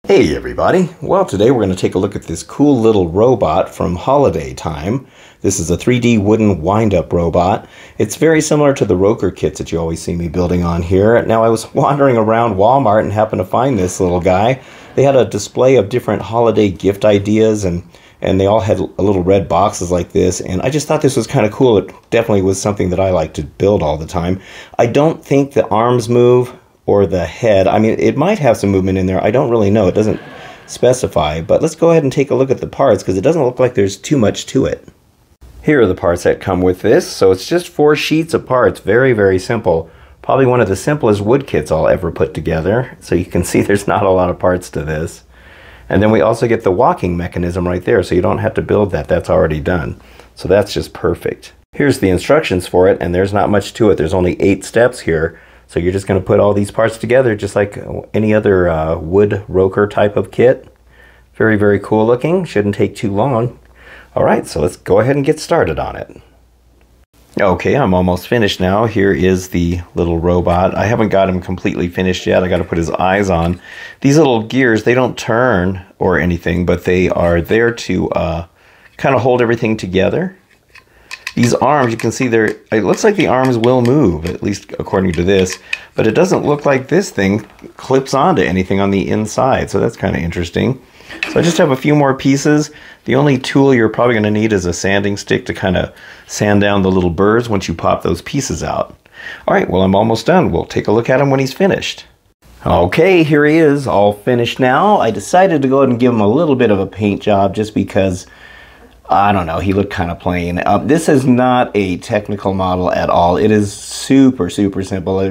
Hey everybody! Well, today we're going to take a look at this cool little robot from Holiday Time. This is a 3D wooden wind-up robot. It's very similar to the Roker kits that you always see me building on here. Now, I was wandering around Walmart and happened to find this little guy. They had a display of different holiday gift ideas, and they all had little red boxes like this, and I just thought this was kind of cool. It definitely was something that I like to build all the time. I don't think the arms move, or the head. I mean, it might have some movement in there. I don't really know. It doesn't specify. But let's go ahead and take a look at the parts because it doesn't look like there's too much to it. Here are the parts that come with this. So it's just 4 sheets of parts. Very, very simple. Probably one of the simplest wood kits I'll ever put together. So you can see there's not a lot of parts to this. And then we also get the walking mechanism right there. So you don't have to build that. That's already done. So that's just perfect. Here's the instructions for it. And there's not much to it. There's only 8 steps here. So you're just going to put all these parts together just like any other wood Roker type of kit. Very, very cool looking. Shouldn't take too long. Alright, so let's go ahead and get started on it. Okay, I'm almost finished now. Here is the little robot. I haven't got him completely finished yet. I got to put his eyes on. These little gears, they don't turn or anything, but they are there to kind of hold everything together. These arms, you can see it looks like the arms will move, at least according to this, but it doesn't look like this thing clips onto anything on the inside, so that's kind of interesting. So I just have a few more pieces. The only tool you're probably going to need is a sanding stick to kind of sand down the little burrs once you pop those pieces out. Alright, well, I'm almost done. We'll take a look at him when he's finished. Okay, here he is, all finished now. I decided to go ahead and give him a little bit of a paint job just because I don't know, he looked kind of plain. This is not a technical model at all. It is super, super simple.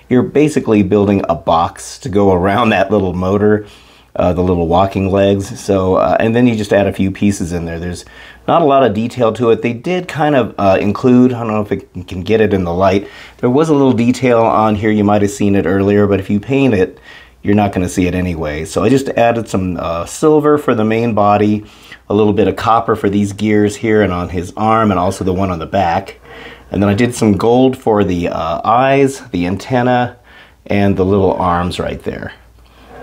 You're basically building a box to go around that little motor, the little walking legs. So, and then you just add a few pieces in there. There's not a lot of detail to it. They did kind of include, I don't know if you can get it in the light, there was a little detail on here. You might have seen it earlier, but if you paint it, you're not going to see it anyway. So I just added some silver for the main body, a little bit of copper for these gears here and on his arm, and also the one on the back. And then I did some gold for the eyes, the antenna, and the little arms right there.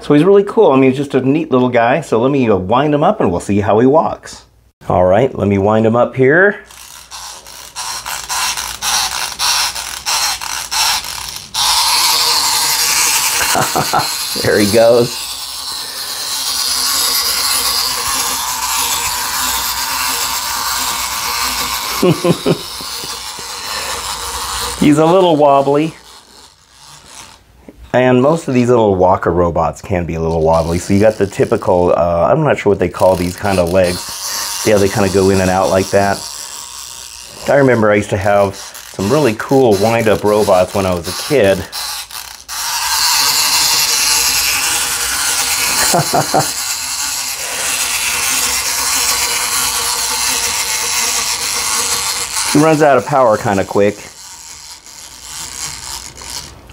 So he's really cool. I mean, he's just a neat little guy. So let me wind him up and we'll see how he walks. All right, let me wind him up here. There he goes. He's a little wobbly, and most of these little walker robots can be a little wobbly. So you got the typical, I'm not sure what they call these kind of legs. Yeah, they kind of go in and out like that. I remember I used to have some really cool wind-up robots when I was a kid. He runs out of power kind of quick.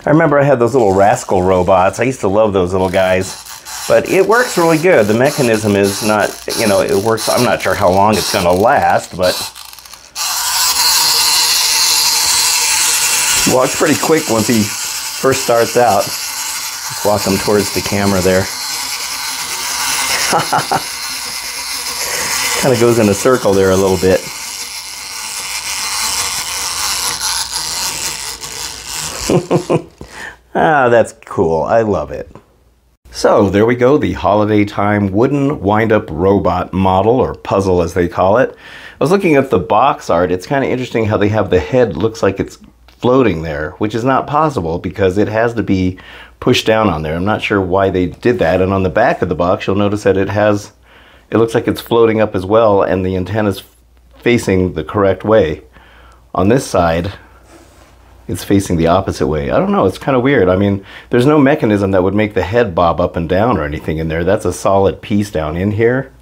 I remember I had those little Rascal robots. I used to love those little guys. But it works really good. The mechanism is not, you know, it works. I'm not sure how long it's going to last, but he walks pretty quick once he first starts out. Let's walk him towards the camera there. Kind of goes in a circle there a little bit. Ah, that's cool. I love it. So there we go, the Holiday Time wooden wind-up robot model, or puzzle as they call it. I was looking at the box art. It's kind of interesting how they have the head looks like it's floating there, which is not possible because it has to be pushed down on there. I'm not sure why they did that. And on the back of the box, you'll notice that it looks like it's floating up as well, and the antenna's facing the correct way. On this side, it's facing the opposite way. I don't know, it's kind of weird. I mean, there's no mechanism that would make the head bob up and down or anything in there. That's a solid piece down in here.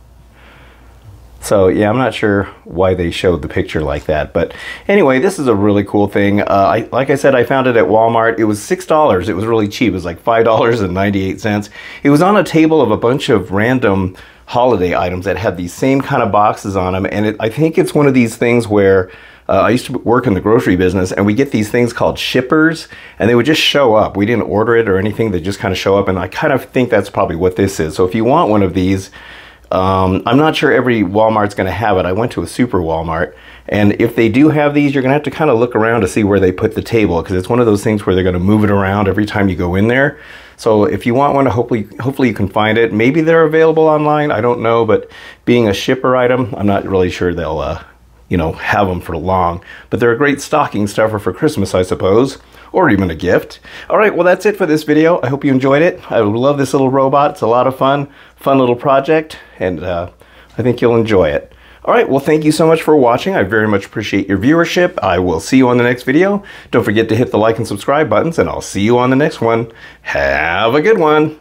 So yeah, I'm not sure why they showed the picture like that. But anyway, this is a really cool thing. Like I said, I found it at Walmart. It was $6. It was really cheap. It was like $5.98. It was on a table of a bunch of random holiday items that had these same kind of boxes on them. And I think it's one of these things where I used to work in the grocery business, and we get these things called shippers, and they would just show up. We didn't order it or anything. They just kind of show up, and I kind of think that's probably what this is. So if you want one of these, I'm not sure every Walmart's going to have it. I went to a super Walmart, and if they do have these, you're going to have to kind of look around to see where they put the table, because it's one of those things where they're going to move it around every time you go in there. So if you want one, hopefully you can find it. Maybe they're available online. I don't know, but being a shipper item, I'm not really sure they'll you know, have them for long. But they're a great stocking stuffer for Christmas, I suppose, or even a gift. All right, well, that's it for this video. I hope you enjoyed it. I love this little robot. It's a lot of fun little project, and I think you'll enjoy it. All right, well, thank you so much for watching. I very much appreciate your viewership. I will see you on the next video. Don't forget to hit the like and subscribe buttons, and I'll see you on the next one. Have a good one.